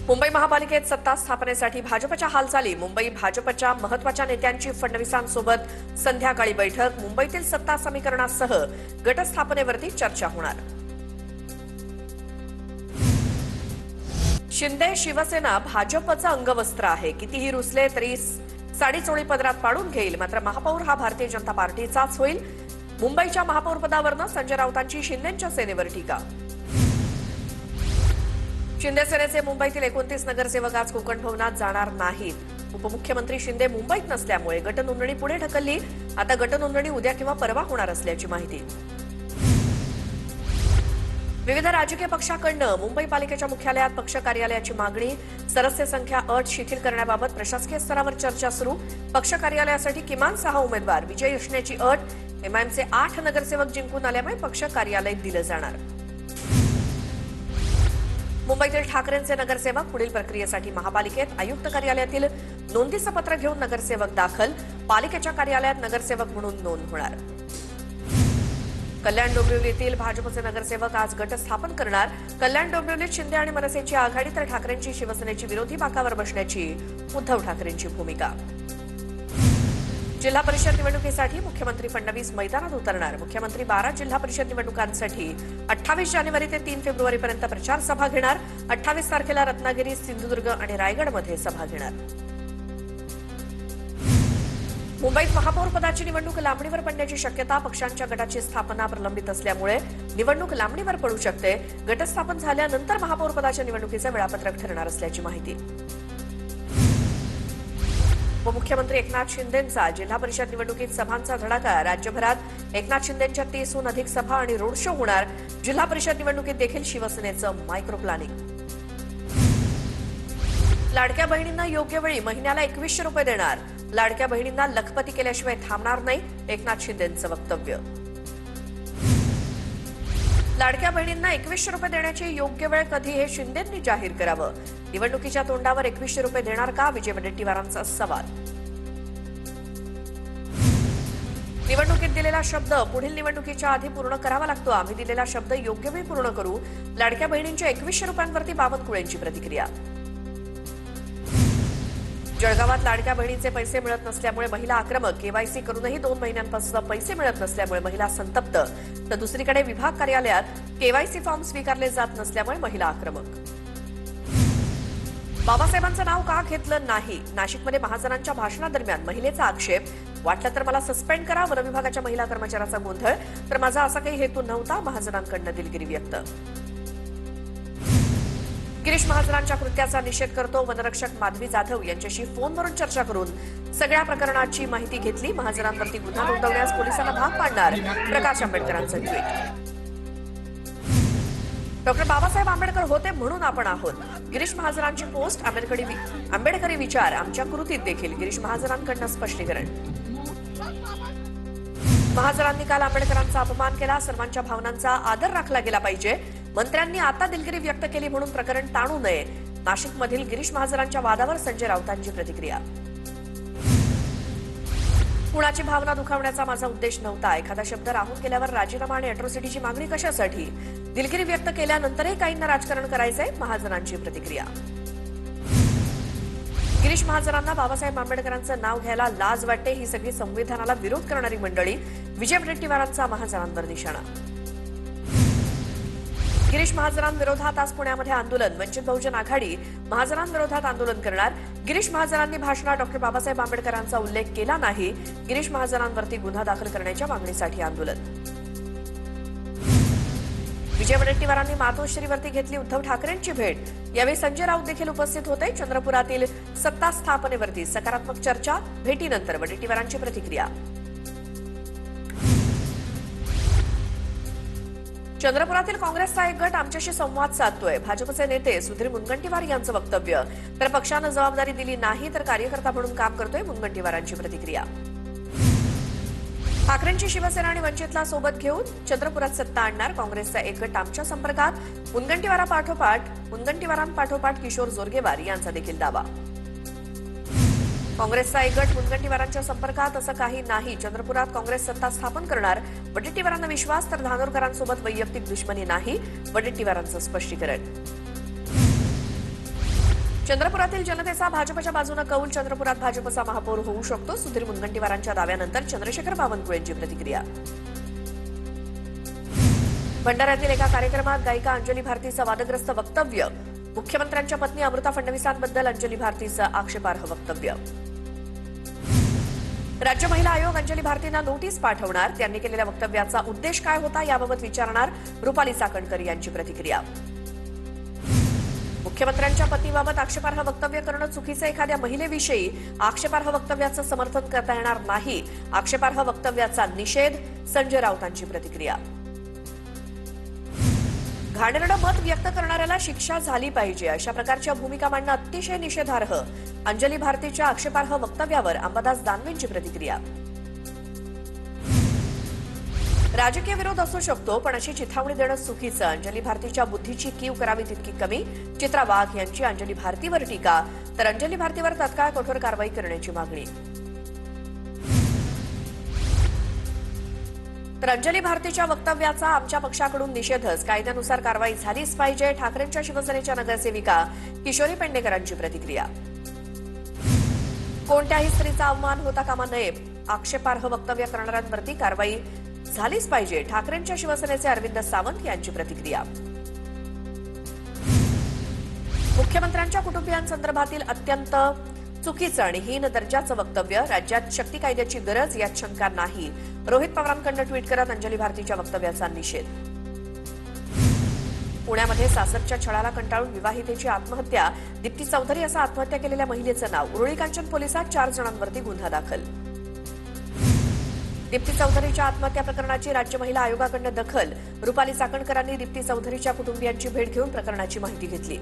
मुंबई महापालिकेत सत्ता स्थापनेसाठी भाजपच्या हालचाली। मुंबई भाजपच्या महत्त्वाच्या नेत्यांची फडणवीसांसोबत संध्याकाळी बैठक। मुंबईतील सत्ता समीकरणासह गटस्थापनेवरती चर्चा होणार। शिंदे शिवसेना भाजपचं अंगवस्त्र आहे। कितीही रुसले तरी साडी चोळी पदरात पाडून घेईल। मात्र महापौर हा भारतीय जनता पार्टीचाच होईल। मुंबईच्या महापौरपदावरनं संजय राऊतांची शिंदेंच्या सेनेवर टीका। शिंदे सेनेचे मुंबईतील 29 नगरसेवक आज कोकण भवनात जाणार नाहीत। उपमुख्यमंत्री शिंदे मुंबईत नसल्यामुळे गटनोंदणी पुढे ढकलली। आता गटनोंदणी उद्या किंवा परवा होणार असल्याची माहिती। विविध राजकीय पक्षांकडून मुंबई पालिकेच्या मुख्यालयात पक्ष कार्यालयाची मागणी। सदस्य संख्या अट शिथिल करण्याबाबत प्रशासकीय स्तरावर चर्चा सुरू। पक्ष कार्यालयासाठी किमान 6 उमेदवार विजयी असण्याची अट। एमआयएमचे 8 नगरसेवक जिंकून आल्यामुळे पक्ष कार्यालय दिलं जाणार। मुंबईतील ठाकरेंचे नगरसेवक पुढील प्रक्रियेसाठी महापालिकेत आयुक्त कार्यालयातील नोंदीचं पत्र घेऊन नगरसेवक दाखल। पालिकेच्या कार्यालयात नगरसेवक म्हणून नोंद होणार। कल्याण डोंबिवलीतील भाजपचे नगरसेवक आज गट स्थापन करणार। कल्याण डोंबिवलीत शिंदे आणि मनसेची आघाडी तर ठाकरेंची शिवसेनेची विरोधी बाकावर बसण्याची उद्धव ठाकरेंची भूमिका। जिल्हा परिषद निवडणुकीसाठी मुख्यमंत्री फडणवीस मैदानात उतरणार। मुख्यमंत्री 12 जिल्हा परिषद निवडणुकांसाठी 28 जानेवारी ते 3 फेब्रुवारीपर्यंत प्रचार सभा घेणार। 28 तारखेला रत्नागिरी, सिंधुदुर्ग आणि रायगडमध्ये सभा घेणार। मुंबईत महापौर पदाची निवडणूक लांबणीवर पडण्याची शक्यता। पक्षांच्या गटाची स्थापना प्रलंबित असल्यामुळे निवडणूक लांबणीवर पडू शकते। गट स्थापन झाल्यानंतर महापौर पदाच्या निवडणुकीचे वेळापत्रक ठरणार असल्याची माहिती। उपमुख्यमंत्री एकनाथ शिंदेंचा जिल्हा परिषद निवडणुकीत सभांचा धडाका। राज्यभरात एकनाथ शिंदेंच्या 30हून अधिक सभा आणि रोड शो होणार। जिल्हा परिषद निवडणुकीत देखील शिवसेनेचं मायक्रो प्लॅनिंग। लाडक्या बहिणींना योग्य वेळी महिन्याला 2100 रुपये देणार। लाडक्या बहिणींना लखपती केल्याशिवाय थांबणार नाही, एकनाथ शिंदेंचं वक्तव्य। लाडक्या बहिणींना 2100 रुपये देण्याची योग्य वेळ कधी हे शिंदेंनी जाहीर करावं। निवडणुकीच्या तोंडावर 2100 रुपये देणार का, विजय वडेट्टीवारांचा सवाल। निवडणुकीत दिलेला शब्द पुढील निवडणुकीच्या आधी पूर्ण करावा लागतो। आम्ही दिलेला शब्द योग्य वेळी पूर्ण करू। लाडक्या बहिणींच्या 2100 रुपयांवरती बावनकुळेंची प्रतिक्रिया। जळगावात लाडक्या बहिणीचे पैसे मिळत नसल्यामुळे महिला आक्रमक। केवायसी करूनही 2 महिन्यांपासून पैसे मिळत नसल्यामुळे महिला संतप्त। तर दुसरीकडे विभाग कार्यालयात केवायसी फॉर्म स्वीकारले जात नसल्यामुळे महिला आक्रमक। बाबासाहेबांचं नाव का घेतलं नाही, नाशिकमध्ये महाजनांच्या भाषणादरम्यान महिलेचा आक्षेप। वाटलं तर मला सस्पेंड करा, वन विभागाच्या महिला कर्मचाऱ्याचा गोंधळ। तर माझा असा काही हेतू नव्हता, महाजनांकडून दिलगिरी व्यक्त। गिरीश महाजनांच्या कृत्याचा निषेध करतो। वनरक्षक माधवी जाधव यांच्याशी फोनवरून चर्चा करून सगळ्या प्रकरणाची माहिती घेतली। महाजनांवरती गुन्हा नोंदवण्यास पोलिसांना भाग पाडणार, प्रकाश आंबेडकरांचं ट्विट। डॉक्टर बाबासाहेब आंबेडकर होते म्हणून आपण आहोत। गिरीश महाजनांची पोस्ट। आंबेडकरी विचार आमच्या कृतीत देखील। गिरीश महाजनांकडून स्पष्टीकरण। महाजनांनी काल आंबेडकरांचा अपमान केला। सर्वांच्या भावनांचा आदर राखला गेला पाहिजे। मंत्र्यांनी आता दिलगिरी व्यक्त केली म्हणून प्रकरण टाळू नये। नाशिकमधील गिरीश महाजनांच्या वादावर संजय राऊतांची प्रतिक्रिया। कुणाची भावना दुखावण्याचा माझा उद्देश नव्हता। एखादा शब्द राहून गेल्यावर राजीनामा आणि अॅट्रॉसिटीची मागणी कशासाठी? दिलगिरी व्यक्त केल्यानंतरही काहींना राजकारण करायचंय, महाजनांची प्रतिक्रिया। गिरीश महाजनांना बाबासाहेब आंबेडकरांचं नाव घ्यायला लाज वाटते। ही सगळी संविधानाला विरोध करणारी मंडळी। विजय वडेट्टीवारांचा महाजनांवर निशाणा। गिरीश महाजनांविरोधात आज पुण्यामध्ये आंदोलन। वंचित बहुजन आघाडी महाजनांविरोधात आंदोलन करणार। गिरीश महाजनांनी भाषणात डॉक्टर बाबासाहेब आंबेडकरांचा उल्लेख केला नाही। गिरीश महाजनांवरती गुन्हा दाखल करण्याच्या मागणीसाठी आंदोलन। विजय वडेट्टीवारांनी मातोश्रीवरती घेतली उद्धव ठाकरेंची भेट। यावेळी संजय राऊत देखील उपस्थित होते। चंद्रपुरातील सत्ता स्थापनेवरती सकारात्मक चर्चा। भेटीनंतर वडेट्टीवारांची प्रतिक्रिया। चंद्रपुरातील काँग्रेसचा एक गट आमच्याशी संवाद साधतोय। भाजपचे नेते सुधीर मुनगंटीवार यांचं वक्तव्य। तर पक्षानं जबाबदारी दिली नाही तर कार्यकर्ता म्हणून काम करतोय, मुनगंटीवारांची प्रतिक्रिया। ठाकरेंची शिवसेना आणि वंचितला सोबत घेऊन चंद्रपुरात सत्ता आणणार। काँग्रेसचा एक गट आमच्या संपर्कात। मुनगंटीवारांपाठोपाठ किशोर जोरगेवार यांचा देखील दावा। काँग्रेसचा एक गट मुनगंटीवारांच्या संपर्कात असं काही नाही। चंद्रपुरात काँग्रेस सत्ता स्थापन करणार। वडेट्टीवारांना विश्वास तर धानोरकरांसोबत वैयक्तिक दुश्मनी नाही, वडेट्टीवारांचं स्पष्टीकरण। चंद्रपुरातील जनतेचा भाजपच्या बाजूने कौल. चंद्रपुरात भाजपचा महापौर होऊ शकतो. सुधीर मुनगंटीवारांच्या दाव्यानंतर चंद्रशेखर बावनकुळेंची प्रतिक्रिया. भंडाऱ्यातील एका कार्यक्रमात गायिका अंजली भारतीचं वादग्रस्त वक्तव्य. मुख्यमंत्र्यांच्या पत्नी अमृता फडणवीसांबद्दल अंजली भारतीचं आक्षेपार्ह वक्तव्य. राज्य महिला आयोग अंजली भारतींना नोटीस पाठवणार. त्यांनी केलेल्या वक्तव्याचा उद्देश काय होता याबाबत विचारणार. रुपाली चाकणकर यांची प्रतिक्रिया. मुख्यमंत्र्यांच्या पत्नीबाबत आक्षेपार्ह वक्तव्य करणं चुकीचं. एखाद्या महिलेविषयी आक्षेपार्ह वक्तव्याचं समर्थन करता येणार नाही. आक्षेपार्ह वक्तव्याचा निषेध. संजय राऊतांची प्रतिक्रिया. घाणेरडं मत व्यक्त करणाऱ्याला शिक्षा झाली पाहिजे अशा प्रकारच्या भूमिका मांडणं अतिशय निषेधार्ह. अंजली भारतीच्या आक्षेपार्ह वक्तव्यावर अंबादास दानवेंची प्रतिक्रिया. राजकीय विरोध असू शकतो पण अशी चिथावणी देणं चुकीचं. अंजली भारतीच्या बुद्धीची कीव करावी तितकी कमी. चित्रा वाघ यांची अंजली भारतीवर टीका. तर अंजली भारतीवर तत्काळ कठोर कारवाई करण्याची मागणी. तर अंजली भारतीच्या वक्तव्याचा आमच्या पक्षाकडून निषेधच. कायद्यानुसार कारवाई झालीच पाहिजे. ठाकरेंच्या शिवसेनेच्या नगरसेविका किशोरी पेडणेकरांची प्रतिक्रिया. कोणत्याही स्त्रीचा अवमान होता कामा नये. आक्षेपार्ह वक्तव्य करणाऱ्यांवरती कारवाई झालीच पाहिजे. ठाकरेंच्या शिवसेनेचे अरविंद सावंत यांची प्रतिक्रिया. मुख्यमंत्र्यांच्या कुटुंबियांसंदर्भातील अत्यंत चुकीचं आणि हीन दर्जाचं वक्तव्य. राज्यात शक्ती कायद्याची गरज यात शंका नाही. रोहित पवारांकडून ट्विट करत अंजली भारतीच्या वक्तव्याचा निषेध. पुण्यामध्ये सासरच्या छळाला कंटाळून विवाहितेची आत्महत्या. दीप्ती चौधरी असं आत्महत्या केलेल्या महिलेचं नाव. उरुळी कांचन पोलिसात 4 जणांवरती गुन्हा दाखल. दीप्ती चौधरीच्या आत्महत्या प्रकरणाची राज्य महिला आयोगाकडून दखल. रुपाली चाकणकरांनी दीप्ती चौधरीच्या कुटुंबियांची भेट घेऊन प्रकरणाची माहिती घेतली.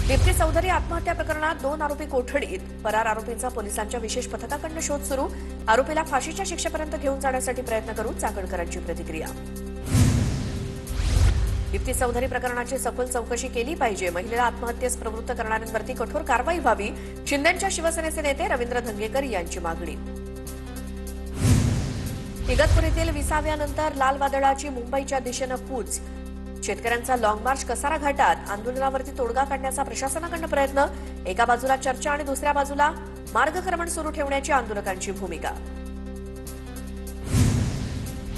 दीप्ती चौधरी आत्महत्या प्रकरणात 2 आरोपी कोठडीत. फरार आरोपींचा पोलिसांच्या विशेष पथकाकडून शोध सुरू. आरोपीला फाशीच्या शिक्षेपर्यंत घेऊन जाण्यासाठी प्रयत्न करू. चाकणकरांची प्रतिक्रिया. दीप्ती चौधरी प्रकरणाची सखोल चौकशी केली पाहिजे. महिलेला आत्महत्येस प्रवृत्त करणाऱ्यांवरती कठोर कारवाई व्हावी. शिंदेच्या शिवसेनेचे नेते रवींद्र धंगेकर यांची मागणी. इगतपुरीतील 20व्यानंतर लाल वादळाची मुंबईच्या दिशेनं कूच. शेतकऱ्यांचा लॉंग मार्च कसारा घाटात. आंदोलनावरती तोडगा काढण्याचा प्रशासनाकडून प्रयत्न. एका बाजूला चर्चा आणि दुसऱ्या बाजूला मार्गक्रमण सुरू ठेवण्याची आंदोलकांची भूमिका.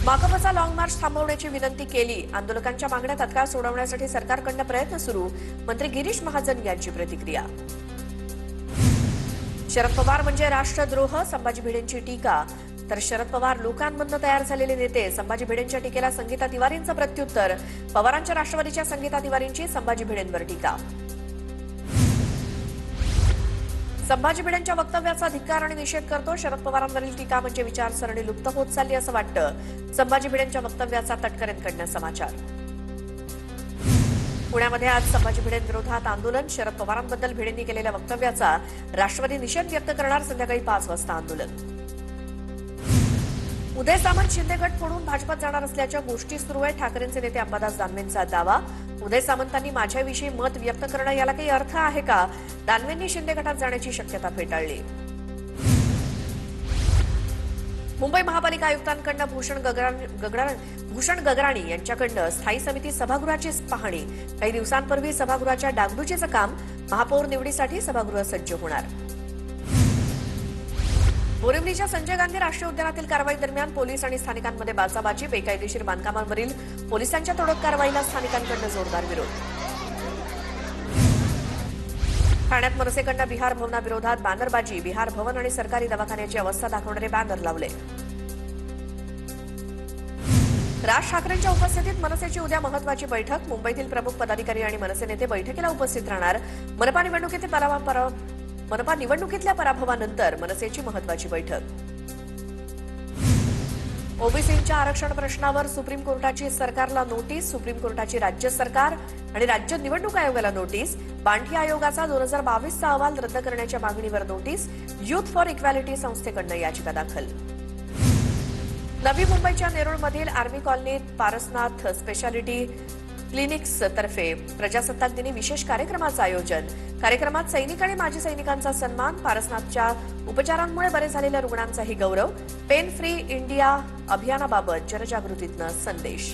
माकपचा लॉंग मार्च थांबवण्याची विनंती केली. आंदोलकांच्या मागण्या तत्काळ सोडवण्यासाठी सरकारकडून प्रयत्न सुरू. मंत्री गिरीश महाजन यांची प्रतिक्रिया. शरद पवार म्हणजे राष्ट्रद्रोह. संभाजी भिडेंची टीका. तर शरद पवार लोकांमधून तयार झालेले नेते. संभाजी भिडेंच्या टीकेला संगीता तिवारींचं प्रत्युत्तर. पवारांच्या राष्ट्रवादीच्या संगीता तिवारींची संभाजी भिडेंवर टीका. संभाजी भिडेंच्या वक्तव्याचा धिक्कार आणि निषेध करतो. शरद पवारांवरील टीका म्हणजे विचारसरणी लुप्त होत चालली असं वाटतं. संभाजी भिडेंच्या वक्तव्याचा तटकरेंकडनं समाचार. पुण्यामध्ये आज संभाजी भिडेंविरोधात आंदोलन. शरद पवारांबद्दल भिडेंनी केलेल्या वक्तव्याचा राष्ट्रवादी निषेध व्यक्त करणार. संध्याकाळी 5 वाजता आंदोलन. उदय सामंत शिंदे गट फोडून भाजपात जाणार असल्याच्या गोष्टी सुरू आहेत. ठाकरेंचे नेते अंबादास दानवेंचा दावा. उदय सामंतांनी माझ्याविषयी मत व्यक्त करणं याला काही अर्थ आहे का. दानवेंनी शिंदे गटात जाण्याची शक्यता फेटाळली. मुंबई महापालिका आयुक्तांकडून भूषण गगराणी यांच्याकडनं स्थायी समिती सभागृहाची पाहणी. काही दिवसांपूर्वी सभागृहाच्या डागडुजीचं काम. महापौर निवडीसाठी सभागृह सज्ज होणार. बोरिवलीच्या संजय गांधी राष्ट्रीय उद्यानातील कारवाई दरम्यान पोलीस आणि स्थानिकांमध्ये बाचाबाची. बेकायदेशीर बांधकामांवरील पोलिसांच्या तोडक कारवाईला स्थानिकांकडून जोरदार विरोध. ठाण्यात मनसेकडनं बिहार भवनाविरोधात बॅनरबाजी. बिहार भवन आणि सरकारी दवाखान्याची अवस्था दाखवणारे बॅनर लावले. राज ठाकरेंच्या उपस्थितीत मनसेची उद्या महत्वाची बैठक. मुंबईतील प्रमुख पदाधिकारी आणि मनसे नेते बैठकीला उपस्थित राहणार. मनपा निवडणुकीतल्या पराभवानंतर मनसेची महत्वाची बैठक. ओबीसींच्या आरक्षण प्रश्नावर सुप्रीम कोर्टाची सरकारला नोटीस. सुप्रीम कोर्टाची राज्य सरकार आणि राज्य निवडणूक आयोगाला नोटीस. बांठी आयोगाचा 2022चा अहवाल रद्द करण्याच्या मागणीवर नोटीस. युथ फॉर इक्वॅलिटी संस्थेकडनं याचिका दाखल. नवी मुंबईच्या नेरूळमधील आर्मी कॉलनीत पारसनाथ स्पेशालिटी क्लिनिक्स तर्फे प्रजासत्ताक दिनी विशेष कार्यक्रमाचं आयोजन. कार्यक्रमात सैनिक आणि माजी सैनिकांचा सन्मान. पारसनाथच्या उपचारांमुळे बरे झालेल्या रुग्णांचाही गौरव. पेन फ्री इंडिया अभियानाबाबत जनजागृतीतनं संदेश.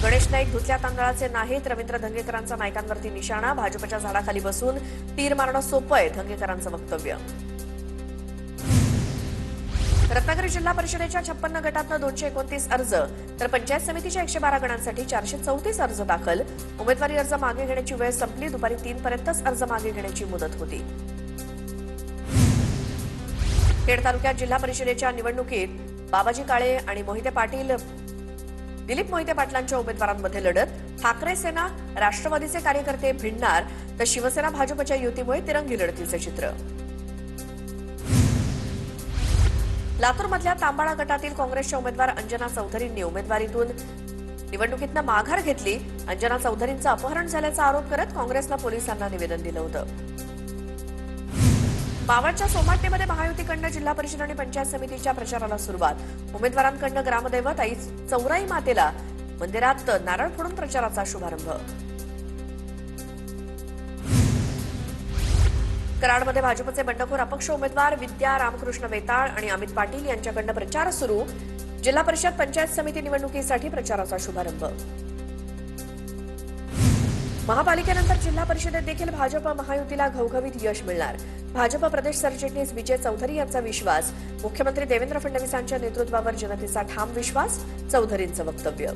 गणेश नाईक धुतल्या तांदळाचे नाहीत. रवींद्र धंगेकरांचा नायकांवरती निशाणा. भाजपच्या झाडाखाली बसून तीर मारणं सोपं आहे, धंगेकरांचं वक्तव्य. रत्नागिरी जिल्हा परिषदेच्या 56 गटातनं 229 अर्ज तर पंचायत समितीच्या 112 गणांसाठी 434 अर्ज दाखल. उमेदवारी अर्ज मागे घेण्याची वेळ संपली. दुपारी 3 पर्यंतच अर्ज मागे घेण्याची मुदत होती. खेड तालुक्यात जिल्हा परिषदेच्या निवडणुकीत बाबाजी काळे आणि दिलीप मोहिते पाटलांच्या उमेदवारांमध्ये लढत. ठाकरे सेना राष्ट्रवादीचे कार्यकर्ते भिडणार तर शिवसेना भाजपच्या युतीमुळे तिरंगी लढतीचे चित्र. लातूरमधल्या तांबाळा गटातील काँग्रेसच्या उमेदवार अंजना चौधरींनी उमेदवारीतून निवडणुकीतनं माघार घेतली. अंजना चौधरींचं अपहरण झाल्याचा आरोप करत काँग्रेसनं पोलिसांना निवेदन दिलं होतं. मावळच्या सोमाटणेमध्ये महायुतीकडनं जिल्हा परिषद आणि पंचायत समितीच्या प्रचाराला सुरुवात. उमेदवारांकडनं ग्रामदैवत आई चौराई मातेला मंदिरात नारळ फोडून प्रचाराचा शुभारंभ. कराडमध्ये भाजपचे बंडखोर अपक्ष उमेदवार विद्या रामकृष्ण वेताळ आणि अमित पाटील यांच्याकडनं प्रचार सुरू. जिल्हा परिषद पंचायत समिती निवडणुकीसाठी प्रचाराचा शुभारंभ. महापालिकेनंतर जिल्हा परिषदेत देखील भाजप महायुतीला घवघवीत यश मिळणार. भाजप प्रदेश सरचिटणीस विजय चौधरी यांचा विश्वास. मुख्यमंत्री देवेंद्र फडणवीसांच्या नेतृत्वावर जनतेचा ठाम विश्वास, चौधरींचं वक्तव्य.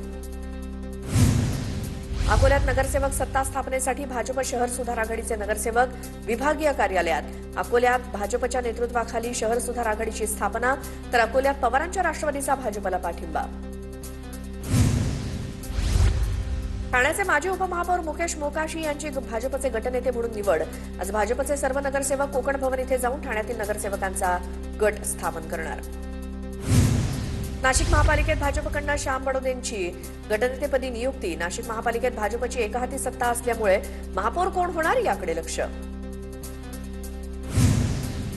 अकोल्यात नगरसेवक सत्ता स्थापनेसाठी भाजप शहर सुधार आघाडीचे नगरसेवक विभागीय कार्यालयात. अकोल्यात भाजपच्या नेतृत्वाखाली शहर सुधार आघाडीची स्थापना तर अकोल्यात पवारांच्या राष्ट्रवादीचा भाजपला पाठिंबा. ठाण्याचे माजी उपमहापौर मुकेश मोकाशी यांची भाजपचे गटनेते म्हणून निवड. आज भाजपचे सर्व नगरसेवक कोकण भवन इथे जाऊन ठाण्यातील नगरसेवकांचा गट स्थापन करणार. नाशिक महापालिकेत भाजपकडनं श्याम बडोदेंची गटनेतेपदी नियुक्ती. नाशिक महापालिकेत भाजपची एकहाती सत्ता असल्यामुळे महापौर कोण होणार याकडे लक्ष.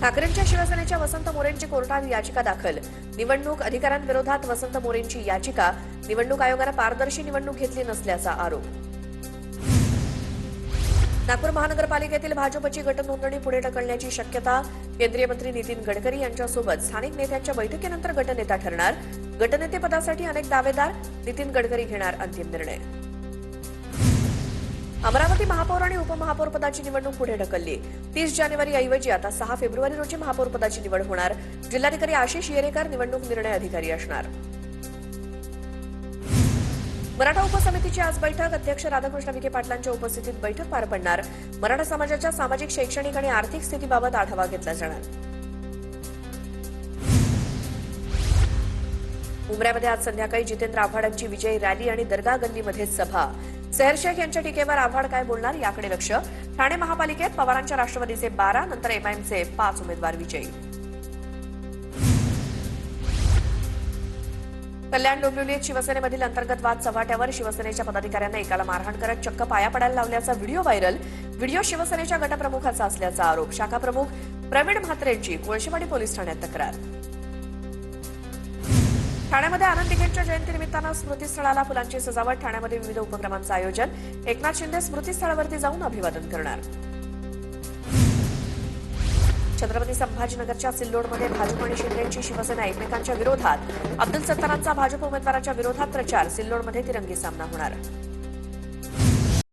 ठाकरेंच्या शिवसेनेच्या वसंत मोरेंची कोर्टात याचिका दाखल. निवडणूक अधिकाऱ्यांविरोधात वसंत मोरेंची याचिका. निवडणूक आयोगानं पारदर्शी निवडणूक घेतली नसल्याचा आरोप. नागपूर महानगरपालिकेतील भाजपची गटनोंदणी पुढे ढकलण्याची शक्यता. केंद्रीय मंत्री नितीन गडकरी यांच्यासोबत स्थानिक नेत्यांच्या बैठकीनंतर गटनेता ठरणार. गटनेतेपदासाठी अनेक दावेदार. नितीन गडकरी घेणार अंतिम निर्णय. अमरावती महापौर आणि उपमहापौर पदाची निवडणूक पुढे ढकलली. 30 जानेवारी ऐवजी आता 6 फेब्रुवारी रोजी महापौर पदाची निवड होणार. जिल्हाधिकारी आशिष येरेकर निवडणूक निर्णय अधिकारी असणार. मराठा उपसमितीची आज बैठक. अध्यक्ष राधाकृष्ण विखे पाटलांच्या उपस्थितीत बैठक पार पडणार. मराठा समाजाच्या सामाजिक, शैक्षणिक आणि आर्थिक स्थितीबाबत आढावा घेतला जाणार. उमऱ्यामध्ये आज संध्याकाळी जितेंद्र आव्हाडांची विजयी रॅली आणि दर्गा गल्लीमध्ये सभा. सेहर शेख यांच्या टीकेवर आव्हाड काय बोलणार याकडे लक्ष. ठाणे महापालिकेत पवारांच्या राष्ट्रवादीचे 12 नंतर एमआयएमचे 5 उमेदवार विजयी. कल्याण डोंबिवलीत शिवसेनेमधील अंतर्गत वाद चव्हाट्यावर. शिवसेनेच्या पदाधिकाऱ्यांना एकाला मारहाण करत चक्क पाया पडायला लावल्याचा व्हिडिओ व्हायरल. व्हिडिओ शिवसेनेच्या गटप्रमुखाचा असल्याचा आरोप. शाखा प्रमुख प्रवीण म्हात्रेंची कोळशेवाडी पोलीस ठाण्यात तक्रार. ठाण्यामध्ये आनंद दिघेंच्या जयंतीनिमित्तानं स्मृतीस्थळाला फुलांची सजावट. ठाण्यामध्ये विविध उपक्रमांचं आयोजन. एकनाथ शिंदे स्मृतीस्थळावरती जाऊन अभिवादन करणार. छत्रपती संभाजीनगरच्या सिल्लोडमध्ये भाजप आणि शिंदेची शिवसेना एकमेकांच्या विरोधात. अब्दुल सत्तारांचा भाजप उमेदवाराच्या विरोधात प्रचार. सिल्लोडमध्ये तिरंगी सामना होणार.